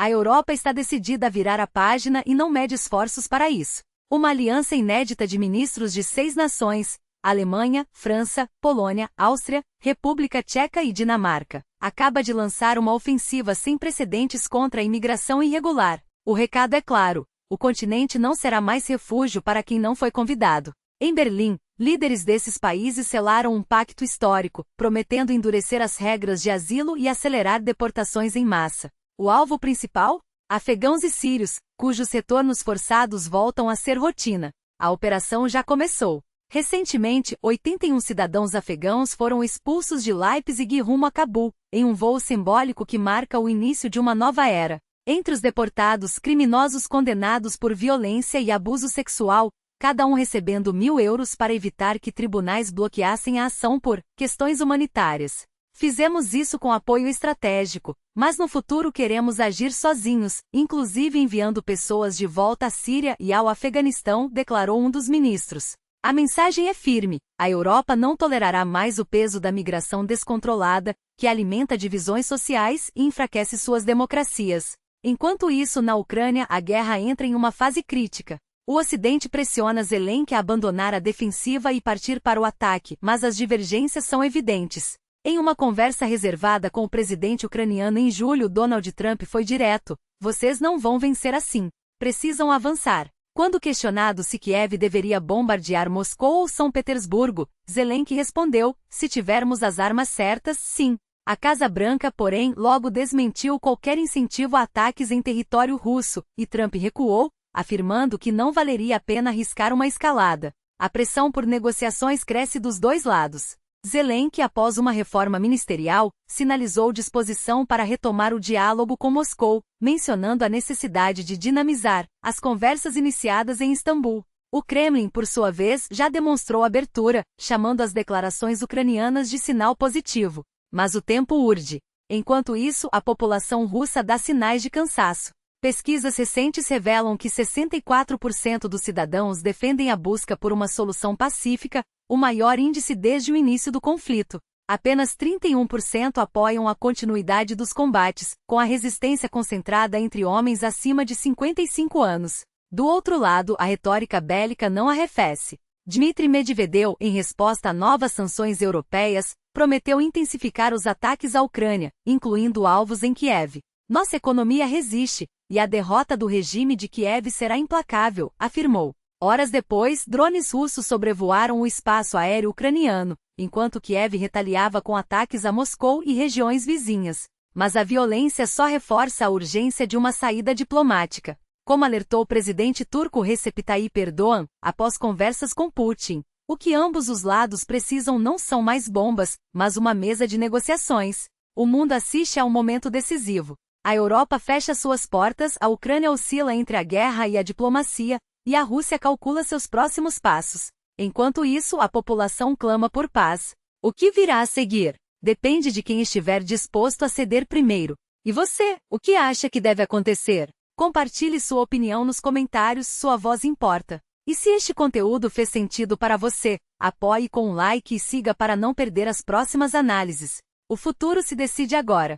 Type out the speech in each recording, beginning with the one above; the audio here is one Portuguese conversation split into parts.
A Europa está decidida a virar a página e não mede esforços para isso. Uma aliança inédita de ministros de 6 nações, Alemanha, França, Polônia, Áustria, República Tcheca e Dinamarca, acaba de lançar uma ofensiva sem precedentes contra a imigração irregular. O recado é claro: o continente não será mais refúgio para quem não foi convidado. Em Berlim, líderes desses países selaram um pacto histórico, prometendo endurecer as regras de asilo e acelerar deportações em massa. O alvo principal? Afegãos e sírios, cujos retornos forçados voltam a ser rotina. A operação já começou. Recentemente, 81 cidadãos afegãos foram expulsos de Leipzig rumo a Cabul, em um voo simbólico que marca o início de uma nova era. Entre os deportados, criminosos condenados por violência e abuso sexual, cada um recebendo 1.000 euros para evitar que tribunais bloqueassem a ação por questões humanitárias. Fizemos isso com apoio estratégico, mas no futuro queremos agir sozinhos, inclusive enviando pessoas de volta à Síria e ao Afeganistão, declarou um dos ministros. A mensagem é firme: a Europa não tolerará mais o peso da migração descontrolada, que alimenta divisões sociais e enfraquece suas democracias. Enquanto isso, na Ucrânia, a guerra entra em uma fase crítica. O Ocidente pressiona Zelensky a abandonar a defensiva e partir para o ataque, mas as divergências são evidentes. Em uma conversa reservada com o presidente ucraniano em julho, Donald Trump foi direto: vocês não vão vencer assim. Precisam avançar. Quando questionado se Kiev deveria bombardear Moscou ou São Petersburgo, Zelensky respondeu: se tivermos as armas certas, sim. A Casa Branca, porém, logo desmentiu qualquer incentivo a ataques em território russo, e Trump recuou, afirmando que não valeria a pena arriscar uma escalada. A pressão por negociações cresce dos dois lados. Zelensky, após uma reforma ministerial, sinalizou disposição para retomar o diálogo com Moscou, mencionando a necessidade de dinamizar as conversas iniciadas em Istambul. O Kremlin, por sua vez, já demonstrou abertura, chamando as declarações ucranianas de sinal positivo. Mas o tempo urge. Enquanto isso, a população russa dá sinais de cansaço. Pesquisas recentes revelam que 64% dos cidadãos defendem a busca por uma solução pacífica, o maior índice desde o início do conflito. Apenas 31% apoiam a continuidade dos combates, com a resistência concentrada entre homens acima de 55 anos. Do outro lado, a retórica bélica não arrefece. Dmitry Medvedev, em resposta a novas sanções europeias, prometeu intensificar os ataques à Ucrânia, incluindo alvos em Kiev. Nossa economia resiste, e a derrota do regime de Kiev será implacável, afirmou. Horas depois, drones russos sobrevoaram o espaço aéreo ucraniano, enquanto Kiev retaliava com ataques a Moscou e regiões vizinhas. Mas a violência só reforça a urgência de uma saída diplomática. Como alertou o presidente turco Recep Tayyip Erdogan, após conversas com Putin, o que ambos os lados precisam não são mais bombas, mas uma mesa de negociações. O mundo assiste a um momento decisivo. A Europa fecha suas portas, a Ucrânia oscila entre a guerra e a diplomacia, e a Rússia calcula seus próximos passos. Enquanto isso, a população clama por paz. O que virá a seguir? Depende de quem estiver disposto a ceder primeiro. E você, o que acha que deve acontecer? Compartilhe sua opinião nos comentários, sua voz importa. E se este conteúdo fez sentido para você, apoie com um like e siga para não perder as próximas análises. O futuro se decide agora.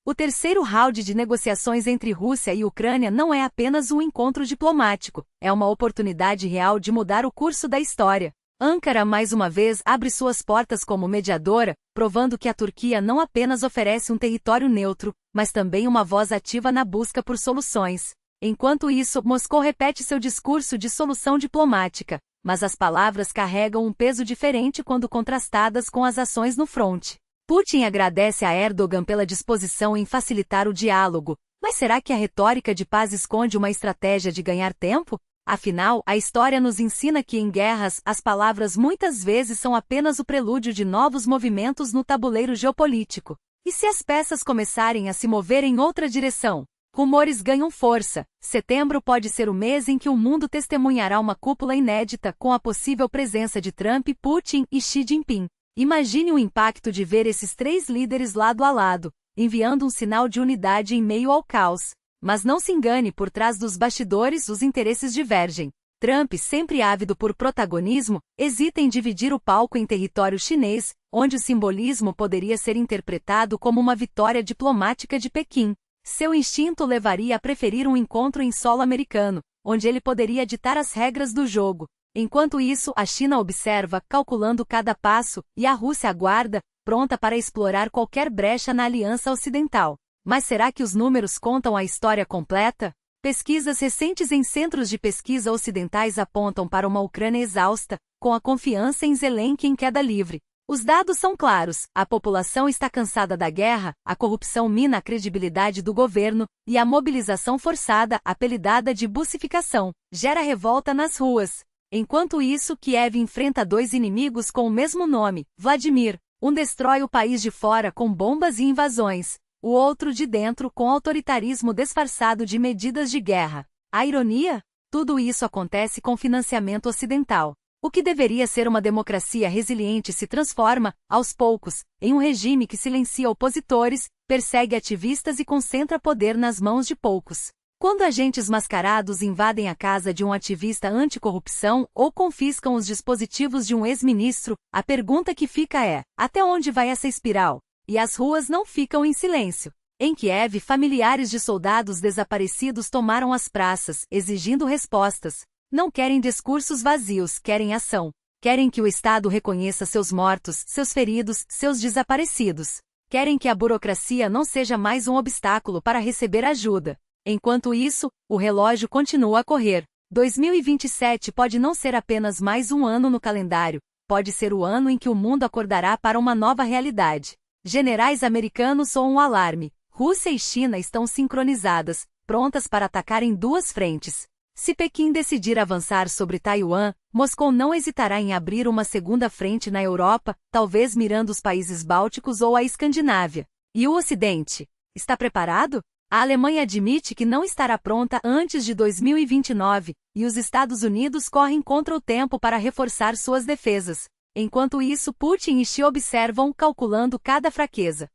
O terceiro round de negociações entre Rússia e Ucrânia não é apenas um encontro diplomático, é uma oportunidade real de mudar o curso da história. Ankara mais uma vez abre suas portas como mediadora, provando que a Turquia não apenas oferece um território neutro, mas também uma voz ativa na busca por soluções. Enquanto isso, Moscou repete seu discurso de solução diplomática, mas as palavras carregam um peso diferente quando contrastadas com as ações no fronte. Putin agradece a Erdogan pela disposição em facilitar o diálogo, mas será que a retórica de paz esconde uma estratégia de ganhar tempo? Afinal, a história nos ensina que em guerras, as palavras muitas vezes são apenas o prelúdio de novos movimentos no tabuleiro geopolítico. E se as peças começarem a se mover em outra direção? Rumores ganham força. Setembro pode ser o mês em que o mundo testemunhará uma cúpula inédita com a possível presença de Trump, Putin e Xi Jinping. Imagine o impacto de ver esses três líderes lado a lado, enviando um sinal de unidade em meio ao caos. Mas não se engane, por trás dos bastidores os interesses divergem. Trump, sempre ávido por protagonismo, hesita em dividir o palco em território chinês, onde o simbolismo poderia ser interpretado como uma vitória diplomática de Pequim. Seu instinto levaria a preferir um encontro em solo americano, onde ele poderia ditar as regras do jogo. Enquanto isso, a China observa, calculando cada passo, e a Rússia aguarda, pronta para explorar qualquer brecha na aliança ocidental. Mas será que os números contam a história completa? Pesquisas recentes em centros de pesquisa ocidentais apontam para uma Ucrânia exausta, com a confiança em Zelensky em queda livre. Os dados são claros: a população está cansada da guerra, a corrupção mina a credibilidade do governo, e a mobilização forçada, apelidada de bussificação, gera revolta nas ruas. Enquanto isso, Kiev enfrenta dois inimigos com o mesmo nome, Vladimir. Um destrói o país de fora com bombas e invasões, o outro de dentro com autoritarismo disfarçado de medidas de guerra. A ironia? Tudo isso acontece com financiamento ocidental. O que deveria ser uma democracia resiliente se transforma, aos poucos, em um regime que silencia opositores, persegue ativistas e concentra poder nas mãos de poucos. Quando agentes mascarados invadem a casa de um ativista anticorrupção ou confiscam os dispositivos de um ex-ministro, a pergunta que fica é: até onde vai essa espiral? E as ruas não ficam em silêncio. Em Kiev, familiares de soldados desaparecidos tomaram as praças, exigindo respostas. Não querem discursos vazios, querem ação. Querem que o Estado reconheça seus mortos, seus feridos, seus desaparecidos. Querem que a burocracia não seja mais um obstáculo para receber ajuda. Enquanto isso, o relógio continua a correr. 2027 pode não ser apenas mais um ano no calendário, pode ser o ano em que o mundo acordará para uma nova realidade. Generais americanos soam um alarme. Rússia e China estão sincronizadas, prontas para atacar em duas frentes. Se Pequim decidir avançar sobre Taiwan, Moscou não hesitará em abrir uma segunda frente na Europa, talvez mirando os países bálticos ou a Escandinávia. E o Ocidente? Está preparado? A Alemanha admite que não estará pronta antes de 2029, e os Estados Unidos correm contra o tempo para reforçar suas defesas. Enquanto isso, Putin e Xi observam, calculando cada fraqueza.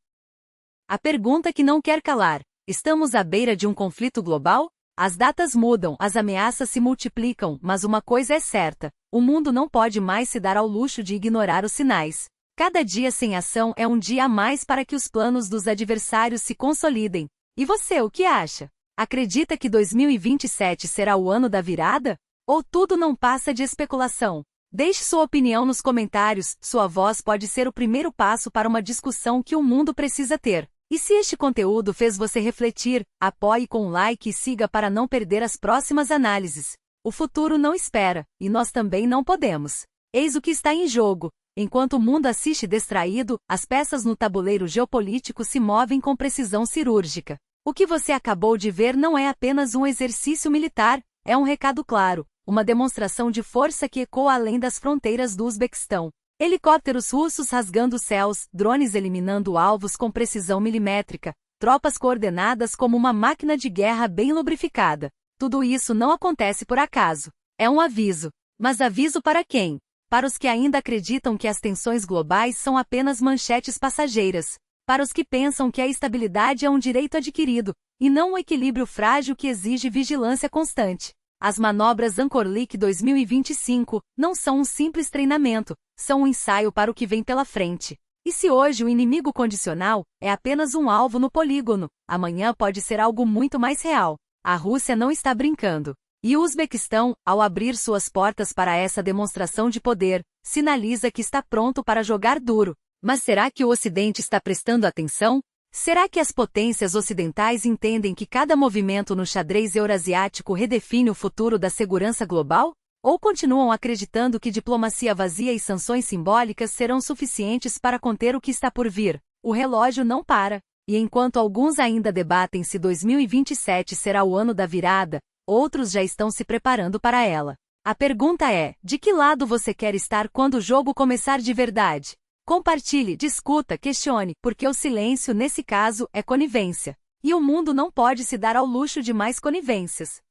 A pergunta que não quer calar: estamos à beira de um conflito global? As datas mudam, as ameaças se multiplicam, mas uma coisa é certa: o mundo não pode mais se dar ao luxo de ignorar os sinais. Cada dia sem ação é um dia a mais para que os planos dos adversários se consolidem. E você, o que acha? Acredita que 2027 será o ano da virada? Ou tudo não passa de especulação? Deixe sua opinião nos comentários, sua voz pode ser o primeiro passo para uma discussão que o mundo precisa ter. E se este conteúdo fez você refletir, apoie com um like e siga para não perder as próximas análises. O futuro não espera, e nós também não podemos. Eis o que está em jogo. Enquanto o mundo assiste distraído, as peças no tabuleiro geopolítico se movem com precisão cirúrgica. O que você acabou de ver não é apenas um exercício militar, é um recado claro, uma demonstração de força que ecoa além das fronteiras do Uzbequistão. Helicópteros russos rasgando os céus, drones eliminando alvos com precisão milimétrica, tropas coordenadas como uma máquina de guerra bem lubrificada. Tudo isso não acontece por acaso. É um aviso. Mas aviso para quem? Para os que ainda acreditam que as tensões globais são apenas manchetes passageiras. Para os que pensam que a estabilidade é um direito adquirido, e não um equilíbrio frágil que exige vigilância constante. As manobras Anchor Leak 2025 não são um simples treinamento, são um ensaio para o que vem pela frente. E se hoje o inimigo condicional é apenas um alvo no polígono, amanhã pode ser algo muito mais real. A Rússia não está brincando. E o Uzbequistão, ao abrir suas portas para essa demonstração de poder, sinaliza que está pronto para jogar duro. Mas será que o Ocidente está prestando atenção? Será que as potências ocidentais entendem que cada movimento no xadrez eurasiático redefine o futuro da segurança global? Ou continuam acreditando que diplomacia vazia e sanções simbólicas serão suficientes para conter o que está por vir? O relógio não para. E enquanto alguns ainda debatem se 2027 será o ano da virada, outros já estão se preparando para ela. A pergunta é: de que lado você quer estar quando o jogo começar de verdade? Compartilhe, discuta, questione, porque o silêncio nesse caso é conivência. E o mundo não pode se dar ao luxo de mais conivências.